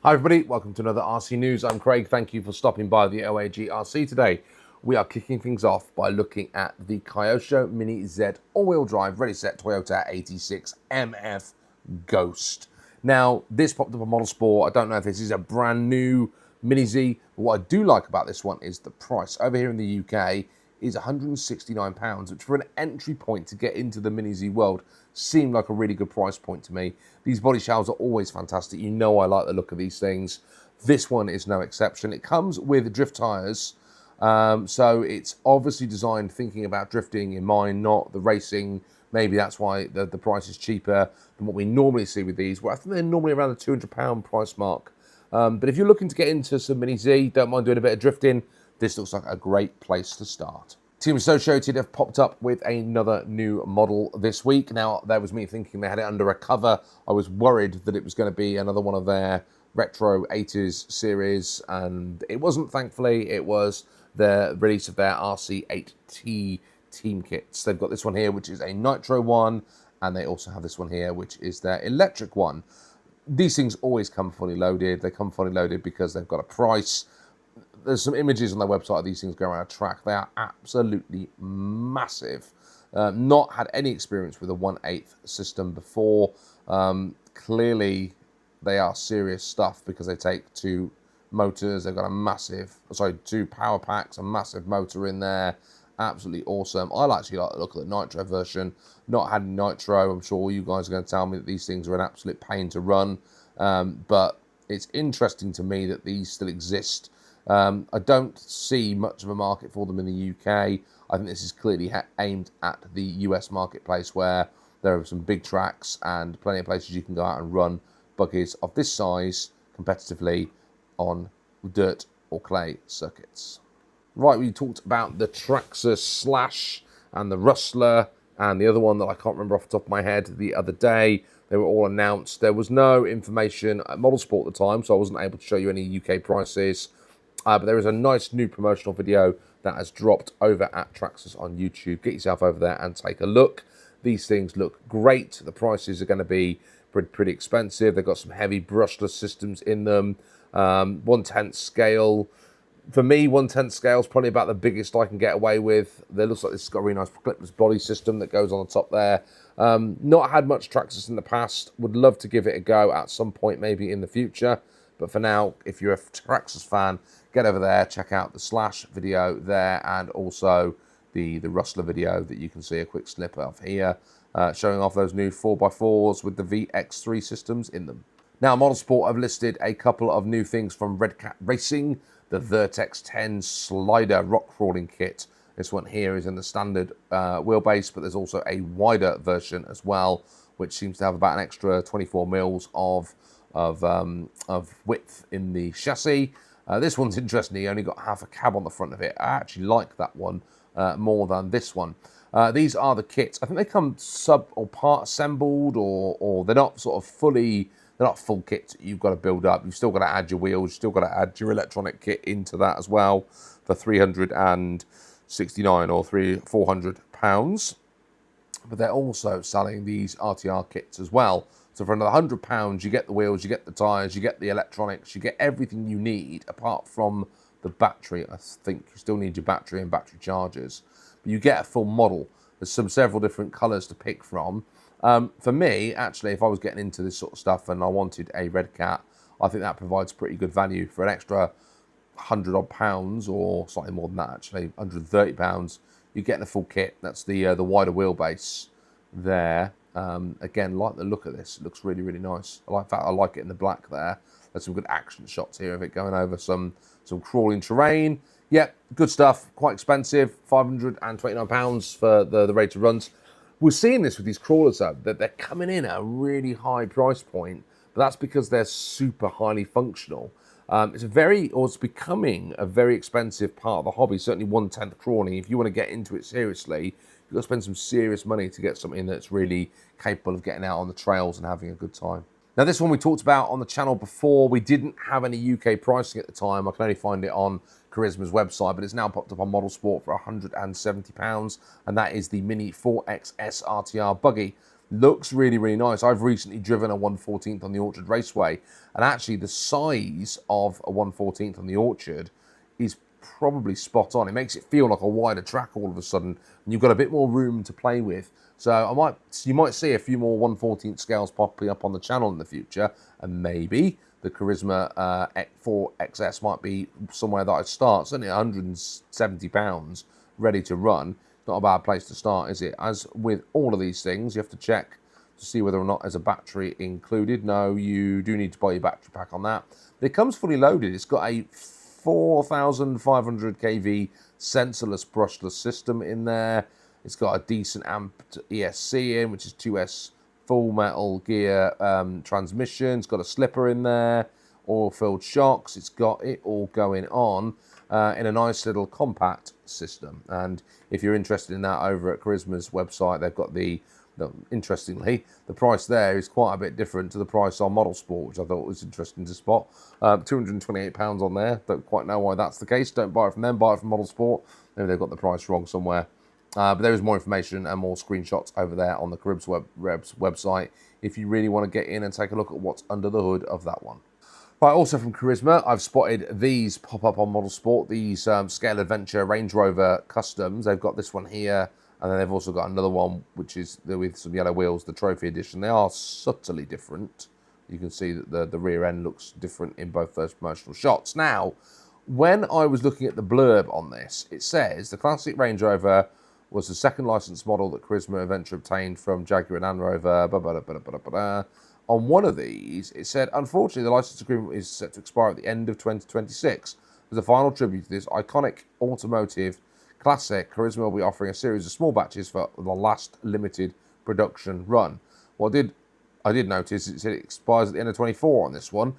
Hi everybody, welcome to another RC News. I'm Craig. Thank you for stopping by the OAG RC today. We are kicking things off by looking at the Kyosho Mini-Z all-wheel drive ready set Toyota 86 MF Ghost. Now, this popped up on Model Sport. I don't know if this is a brand new Mini-Z, but what I do like about this one is the price. Over here in the UK is £169, which for an entry point to get into the Mini-Z world seemed like a really good price point to me. These body shells are always fantastic. You know I like the look of these things. This one is no exception. It comes with drift tyres, so it's obviously designed thinking about drifting in mind, not the racing. Maybe that's why the price is cheaper than what we normally see with these, where I think they're normally around the £200 price mark. But if you're looking to get into some Mini-Z, don't mind doing a bit of drifting, this looks like a great place to start. Team Associated have popped up with another new model this week. Now, that was me thinking they had it under a cover. I was worried that it was going to be another one of their retro 80s series, and it wasn't, thankfully. It was the release of their RC8T Team Kits. They've got this one here, which is a Nitro one, and they also have this one here, which is their electric one. These things always come fully loaded. They come fully loaded because they've got a price. There's some images on their website of these things going around a track. They are absolutely massive. Not had any experience with a 1/8 system before. Clearly, they are serious stuff because they take two motors. They've got a massive, two power packs, a massive motor in there. Absolutely awesome. I actually like the look of the Nitro version. Not had Nitro. I'm sure you guys are going to tell me that these things are an absolute pain to run. But it's interesting to me that these still exist. I don't see much of a market for them in the UK. I think this is clearly aimed at the US marketplace, where there are some big tracks and plenty of places you can go out and run buggies of this size competitively on dirt or clay circuits. Right, we talked about the Traxxas Slash and the Rustler and the other one that I can't remember off the top of my head the other day. They were all announced. There was no information at Model Sport at the time, so I wasn't able to show you any UK prices. But there is a nice new promotional video that has dropped over at Traxxas on YouTube. Get yourself over there and take a look. These things look great. The prices are going to be pretty expensive. They've got some heavy brushless systems in them. 1/10 scale. For me, 1/10 scale is probably about the biggest I can get away with. It looks like this has got a really nice clipless body system that goes on the top there. Not had much Traxxas in the past. Would love to give it a go at some point, maybe in the future. But for now, if you're a Traxxas fan, get over there, check out the Slash video there, and also the Rustler video that you can see a quick snip of here, showing off those new 4x4s with the VX3 systems in them. Now, Model Sport have listed a couple of new things from Redcat Racing, the Vertex 10 Slider Rock Crawling Kit. This one here is in the standard wheelbase, but there's also a wider version as well, which seems to have about an extra 24 mils of width in the chassis. This one's interesting. You only got half a cab on the front of it. I actually like that one more than this one. These are the kits. I think they come sub or part assembled, or they're not sort of fully. They're not full kits that you've got to build up. You've still got to add your wheels. You've still got to add your electronic kit into that as well for £369 or £400. But they're also selling these RTR kits as well. So for another £100, you get the wheels, you get the tyres, you get the electronics, you get everything you need apart from the battery. I think you still need your battery and battery chargers. But you get a full model. There's several different colours to pick from. For me, actually, if I was getting into this sort of stuff and I wanted a Redcat, I think that provides pretty good value for an extra £100 or slightly more than that, actually, £130. You're getting a full kit. That's the wider wheelbase there. Again, like the look of this. It looks really, really nice. I like that. I like it in the black there. There's some good action shots here of it going over some crawling terrain. Yeah, good stuff. Quite expensive. £529 for the rate of runs. We're seeing this with these crawlers, though, that they're coming in at a really high price point, but that's because they're super highly functional. It's becoming a very expensive part of the hobby, certainly 1/10 crawling. If you want to get into it seriously, you've got to spend some serious money to get something that's really capable of getting out on the trails and having a good time. Now, this one we talked about on the channel before. We didn't have any UK pricing at the time. I can only find it on Carisma's website, but it's now popped up on Model Sport for £170, and that is the Mini 4XS RTR buggy. Looks really, really nice. I've recently driven a 1/14 on the Orchard Raceway, and actually the size of a 1/14 on the Orchard is probably spot on. It makes it feel like a wider track all of a sudden, and you've got a bit more room to play with. So you might see a few more 1/14 scales popping up on the channel in the future, and maybe the Carisma 4XS might be somewhere that I start. Certainly £170, ready to run. Not a bad place to start, is it? As with all of these things, you have to check to see whether or not there's a battery included. No, you do need to buy your battery pack on that. But it comes fully loaded. It's got a 4,500 kV sensorless brushless system in there. It's got a decent amped ESC in, which is 2S full metal gear transmission. It's got a slipper in there, oil-filled shocks. It's got it all going on in a nice little compact system. And if you're interested in that, over at Carisma's website, they've got interestingly, the price there is quite a bit different to the price on Model Sport, which I thought was interesting to spot. £228 on there. Don't quite know why that's the case. Don't buy it from them, buy it from Model Sport. Maybe they've got the price wrong somewhere. But there is more information and more screenshots over there on the Carisma website if you really want to get in and take a look at what's under the hood of that one. Right, also from Carisma, I've spotted these pop up on Model Sport, these Scale Adventure Range Rover Customs. They've got this one here, and then they've also got another one, which is with some yellow wheels, the Trophy Edition. They are subtly different. You can see that the rear end looks different in both those promotional shots. Now, when I was looking at the blurb on this, it says the classic Range Rover was the second licensed model that Carisma Adventure obtained from Jaguar and Land Rover. On one of these, it said, unfortunately, the license agreement is set to expire at the end of 2026. As a final tribute to this iconic automotive classic, Carisma will be offering a series of small batches for the last limited production run. What I did notice, it said it expires at the end of 24 on this one.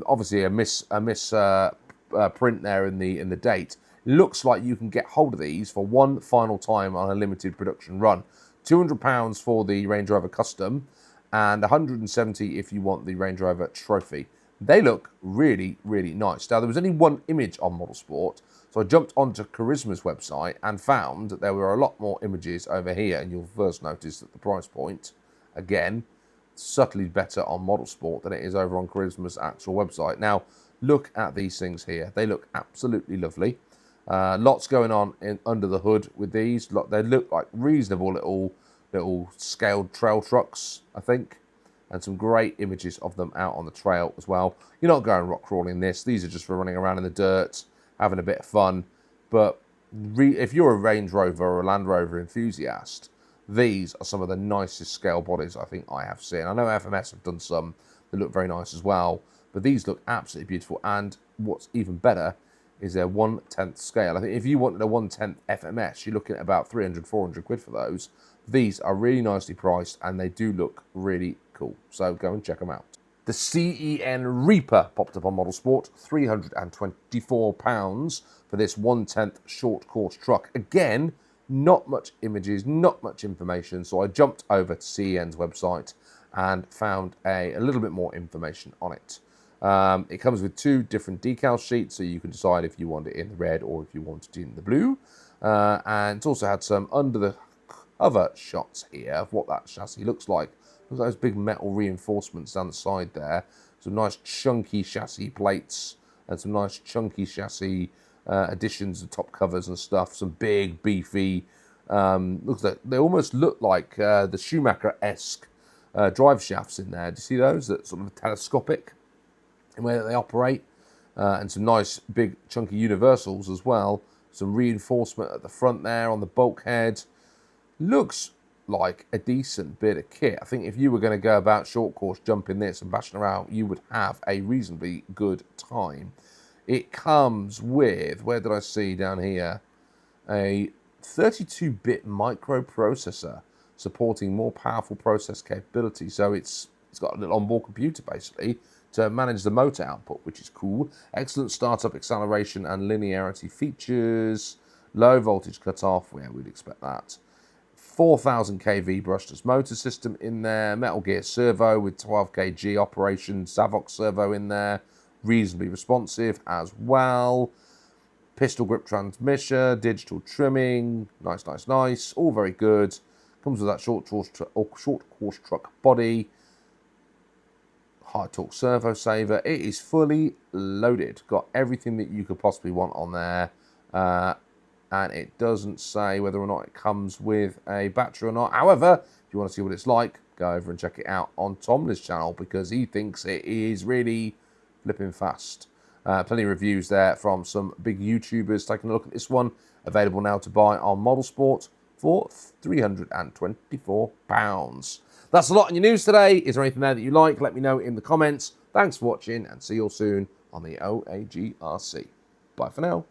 Obviously, a miss print there in the date. Looks like you can get hold of these for one final time on a limited production run. £200 for the Range Rover Custom, and £170 if you want the Range Rover Trophy. They look really, really nice. Now, there was only one image on Model Sport, so I jumped onto Carisma's website and found that there were a lot more images over here, and you'll first notice that the price point, again, subtly better on Model Sport than it is over on Carisma's actual website. Now, look at these things here. They look absolutely lovely. Lots going on under the hood with these. They look like reasonable little scaled trail trucks, I think, and some great images of them out on the trail as well. You're not going rock crawling this. These are just for running around in the dirt, having a bit of fun. But if you're a Range Rover or a Land Rover enthusiast, these are some of the nicest scale bodies I think I have seen. I know FMS have done some that look very nice as well, but these look absolutely beautiful. And what's even better is their 1/10 scale. I think if you wanted a 1/10 FMS, you're looking at about 300, 400 quid for those. These are really nicely priced, and they do look really cool. So go and check them out. The CEN Reaper popped up on Model Sport, £324 for this 1/10 short course truck. Again, not much images, not much information, so I jumped over to CEN's website and found a little bit more information on it. It comes with two different decal sheets, so you can decide if you want it in the red or if you want it in the blue. And it's also had some under the cover shots here of what that chassis looks like. Look at those big metal reinforcements down the side there. Some nice chunky chassis plates and some nice chunky chassis additions to top covers and stuff. Some big, beefy, looks like they almost look like the Schumacher-esque drive shafts in there. Do you see those? That sort of telescopic in the way that they operate. And some nice big chunky universals as well. Some reinforcement at the front there on the bulkhead. Looks like a decent bit of kit. I think if you were going to go about short course jumping this and bashing around, you would have a reasonably good time. It comes with, where did I see down here, a 32-bit microprocessor supporting more powerful process capability. So it's got a little onboard computer basically to manage the motor output, which is cool. Excellent startup acceleration and linearity features. Low voltage cutoff, yeah, we'd expect that. 4,000 kV brushless motor system in there. Metal gear servo with 12 kg operation. Savox servo in there. Reasonably responsive as well. Pistol grip transmission. Digital trimming. Nice, nice, nice. All very good. Comes with that short course truck body, high torque servo saver. It is fully loaded. Got everything that you could possibly want on there. And it doesn't say whether or not it comes with a battery or not. However, if you want to see what it's like, go over and check it out on Tom's channel, because he thinks it is really flipping fast. Plenty of reviews there from some big YouTubers taking a look at this one. Available now to buy on Model Sport for £324. That's a lot in your news today. Is there anything there that you like? Let me know in the comments. Thanks for watching, and see you all soon on the OAG RC. Bye for now.